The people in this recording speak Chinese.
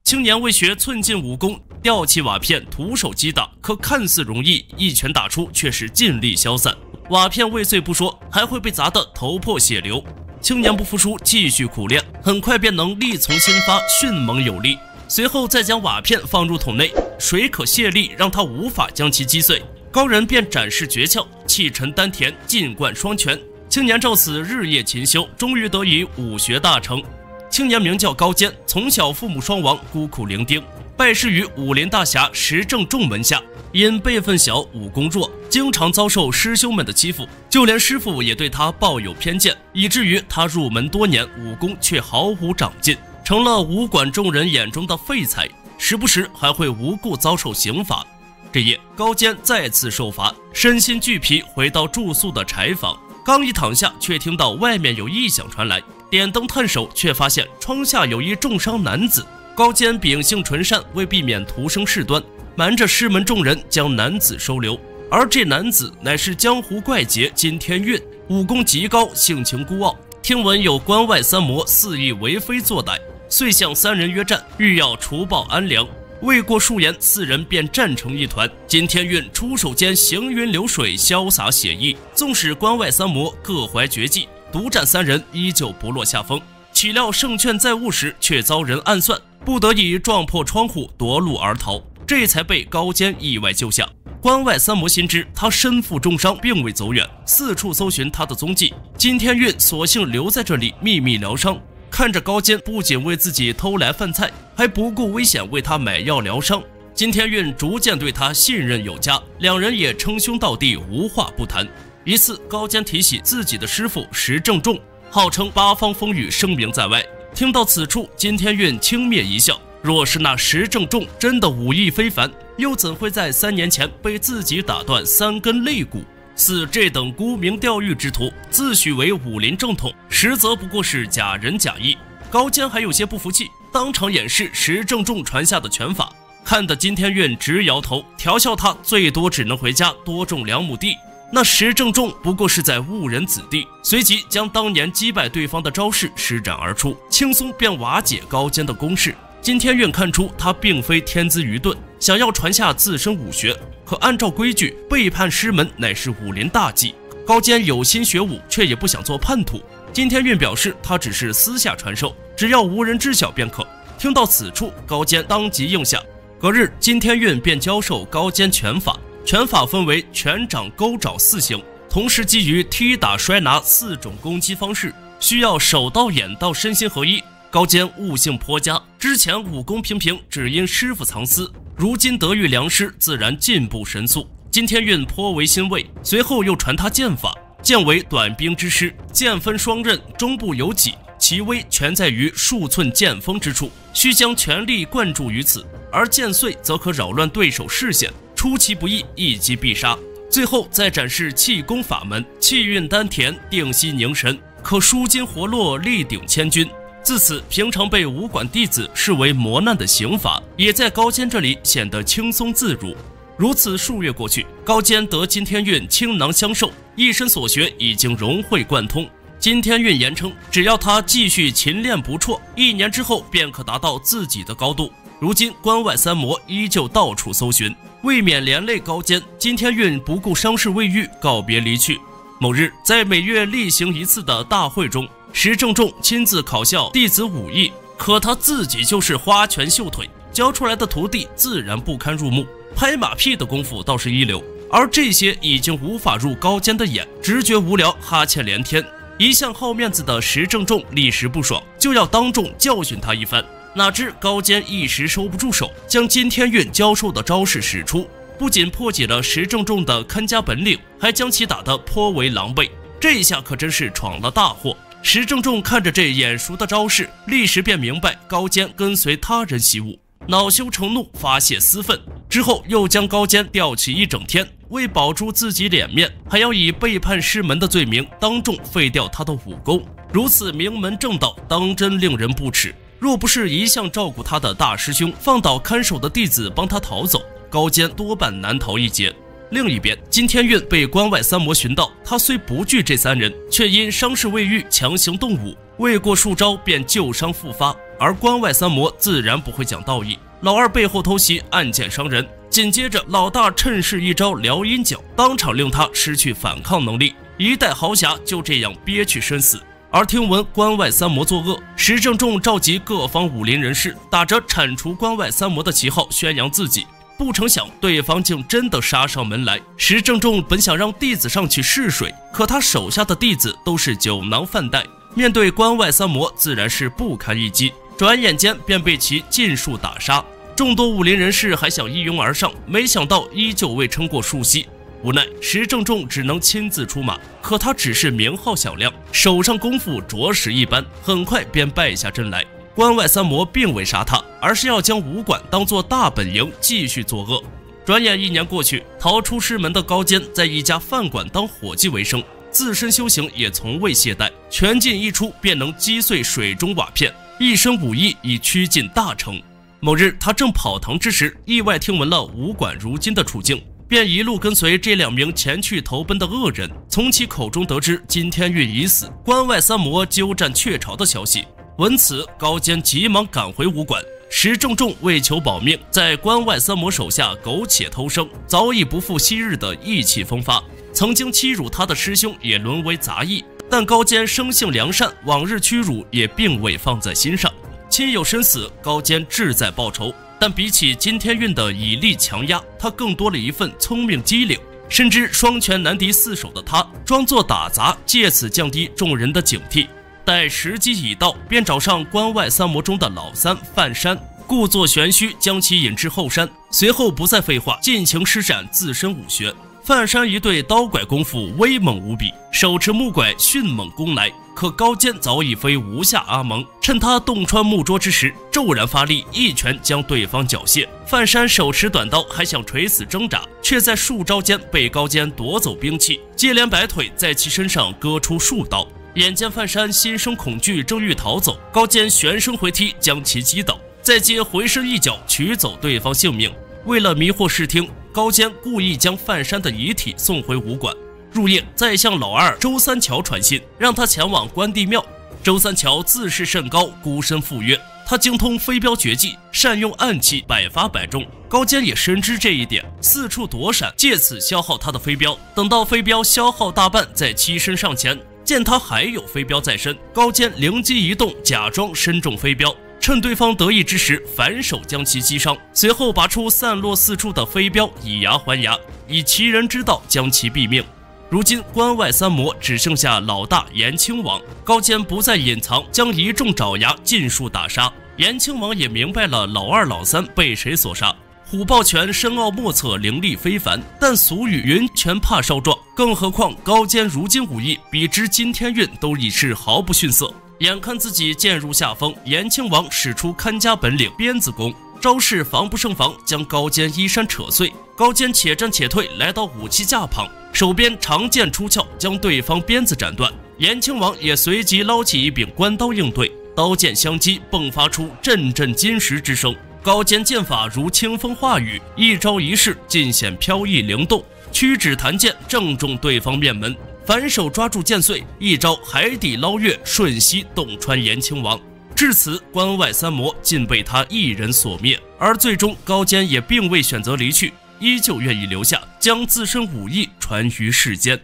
青年为学寸进武功，吊起瓦片，徒手击打，可看似容易，一拳打出却是尽力消散。瓦片未碎不说，还会被砸得头破血流。青年不服输，继续苦练，很快便能力从心发，迅猛有力。随后再将瓦片放入桶内，水可泄力，让他无法将其击碎。高人便展示诀窍，气沉丹田，尽贯双拳。青年照此日夜勤修，终于得以武学大成。青年名叫高坚，从小父母双亡，孤苦伶仃，拜师于武林大侠石正仲门下。因辈分小，武功弱，经常遭受师兄们的欺负，就连师傅也对他抱有偏见，以至于他入门多年，武功却毫无长进，成了武馆众人眼中的废材，时不时还会无故遭受刑罚。这夜，高坚再次受罚，身心俱疲，回到住宿的柴房。刚一躺下，却听到外面有异响传来，点灯探手，却发现窗下有一重伤男子。高坚秉性纯善，为避免徒生事端，瞒着师门众人将男子收留。而这男子乃是江湖怪杰金天运，武功极高，性情孤傲。听闻有关外三魔肆意为非作歹，遂向三人约战，欲要除暴安良。未过数言，四人便战成一团。金天运出手间行云流水，潇洒写意。纵使关外三魔各怀绝技，独战三人依旧不落下风。岂料胜券在握时，却遭人暗算，不得已撞破窗户夺路而逃，这才被高坚意外救下。关外三魔心知他身负重伤，并未走远，四处搜寻他的踪迹。金天运索性留在这里秘密疗伤。看着高坚不仅为自己偷来饭菜，还不顾危险为他买药疗伤，金天运逐渐对他信任有加，两人也称兄道弟，无话不谈。一次，高坚提起自己的师傅石正仲，号称八方风雨，声名在外。听到此处，金天运轻蔑一笑，若是那石正仲真的武艺非凡，又怎会在3年前被自己打断3根肋骨？似这等沽名钓誉之徒，自诩为武林正统，实则不过是假仁假义。高坚还有些不服气，当场演示石正仲传下的拳法，看得金天运直摇头，调笑他最多只能回家多种2亩地。那石正仲不过是在误人子弟，随即将当年击败对方的招式施展而出，轻松便瓦解高坚的攻势。金天运看出他并非天资愚钝，想要传下自身武学，可按照规矩，背叛师门乃是武林大忌。高坚有心学武，却也不想做叛徒。金天运表示他只是私下传授，只要无人知晓便可。听到此处，高坚当即应下。隔日，金天运便教授高坚拳法，拳法分为拳掌勾爪4型，同时基于踢打摔拿4种攻击方式，需要手到眼到，身心合一。高坚悟性颇佳，之前武功平平，只因师傅藏私，如今得遇良师，自然进步神速。金天运颇为欣慰，随后又传他剑法。剑为短兵之师，剑分双刃，中部有戟，其威全在于数寸剑锋之处，需将全力灌注于此，而剑碎则可扰乱对手视线，出其不意，一击必杀。最后再展示气功法门，气运丹田，定息凝神，可舒筋活络，力顶千钧。自此，平常被武馆弟子视为磨难的刑法，也在高坚这里显得轻松自如。如此数月过去，高坚得金天运倾囊相授，一身所学已经融会贯通。金天运言称，只要他继续勤练不辍，1年之后便可达到自己的高度。如今关外三魔依旧到处搜寻，为免连累高坚，金天运不顾伤势未愈，告别离去。某日，在每月例行一次的大会中，石正仲亲自考校弟子武艺，可他自己就是花拳绣腿，教出来的徒弟自然不堪入目，拍马屁的功夫倒是一流，而这些已经无法入高坚的眼，直觉无聊，哈欠连天。一向好面子的石正仲立时不爽，就要当众教训他一番。哪知高坚一时收不住手，将金天运教授的招式使出，不仅破解了石正仲的看家本领，还将其打得颇为狼狈。这下可真是闯了大祸。石正仲看着这眼熟的招式，立时便明白高坚跟随他人习武，恼羞成怒，发泄私愤。之后又将高坚吊起一整天，为保住自己脸面，还要以背叛师门的罪名当众废掉他的武功。如此名门正道，当真令人不齿。若不是一向照顾他的大师兄放倒看守的弟子帮他逃走，高坚多半难逃一劫。另一边，金天运被关外三魔寻到，他虽不惧这3人，却因伤势未愈，强行动武，未过数招便旧伤复发。而关外三魔自然不会讲道义。老二背后偷袭，暗箭伤人，紧接着老大趁势一招撩阴脚，当场令他失去反抗能力，一代豪侠就这样憋屈身死。而听闻关外三魔作恶，石正仲召集各方武林人士，打着铲除关外三魔的旗号宣扬自己。不成想对方竟真的杀上门来。石正仲本想让弟子上去试水，可他手下的弟子都是酒囊饭袋，面对关外三魔自然是不堪一击，转眼间便被其尽数打杀。众多武林人士还想一拥而上，没想到依旧未撑过数息。无奈石正仲只能亲自出马，可他只是名号响亮，手上功夫着实一般，很快便败下阵来。关外三魔并未杀他，而是要将武馆当作大本营，继续作恶。转眼1年过去，逃出师门的高坚在一家饭馆当伙计为生，自身修行也从未懈怠，拳劲一出便能击碎水中瓦片，一身武艺已趋近大成。某日他正跑堂之时，意外听闻了武馆如今的处境，便一路跟随这2名前去投奔的恶人，从其口中得知金天运已死，关外三魔鸠占鹊巢的消息。闻此，高坚急忙赶回武馆。石正仲为求保命，在关外三魔手下苟且偷生，早已不复昔日的意气风发。曾经欺辱他的师兄也沦为杂役，但高坚生性良善，往日屈辱也并未放在心上。亲友身死，高坚志在报仇，但比起金天运的以力强压，他更多了一份聪明机灵。深知双拳难敌4手的他，装作打杂，借此降低众人的警惕。待时机已到，便找上关外三魔中的老三范山，故作玄虚将其引至后山，随后不再废话，尽情施展自身武学。范山一对刀拐功夫威猛无比，手持木拐迅猛攻来，可高坚早已非无下阿蒙，趁他洞穿木桌之时，骤然发力，一拳将对方缴械。范山手持短刀，还想垂死挣扎，却在数招间被高坚夺走兵器，接连摆腿在其身上割出数刀。眼见范山心生恐惧，正欲逃走，高坚旋身回踢，将其击倒，再接回身一脚取走对方性命。为了迷惑视听，高坚故意将范山的遗体送回武馆。入夜，再向老二周三桥传信，让他前往关帝庙。周三桥自视甚高，孤身赴约，他精通飞镖绝技，善用暗器，百发百中。高坚也深知这一点，四处躲闪，借此消耗他的飞镖。等到飞镖消耗大半，再欺身上前，见他还有飞镖在身，高坚灵机一动，假装身中飞镖，趁对方得意之时，反手将其击伤，随后拔出散落四处的飞镖，以牙还牙，以其人之道将其毙命。如今关外三魔只剩下老大延庆王，高坚不再隐藏，将一众爪牙尽数打杀。延庆王也明白了老二老三被谁所杀。虎豹拳深奥莫测，灵力非凡，但俗语云拳怕少壮，更何况高坚如今武艺比之金天运都已是毫不逊色。眼看自己渐入下风，延庆王使出看家本领鞭子功，招式防不胜防，将高坚衣衫扯碎。高坚且战且退，来到武器架旁，手边长剑出鞘，将对方鞭子斩断。延庆王也随即捞起一柄关刀应对，刀剑相击，迸发出阵阵金石之声。高坚剑法如清风化雨，一招一式尽显飘逸灵动，屈指弹剑正中对方面门，反手抓住剑穗，一招海底捞月，瞬息洞穿延庆王。至此，关外三魔尽被他一人所灭。而最终高坚也并未选择离去，依旧愿意留下，将自身武艺传于世间。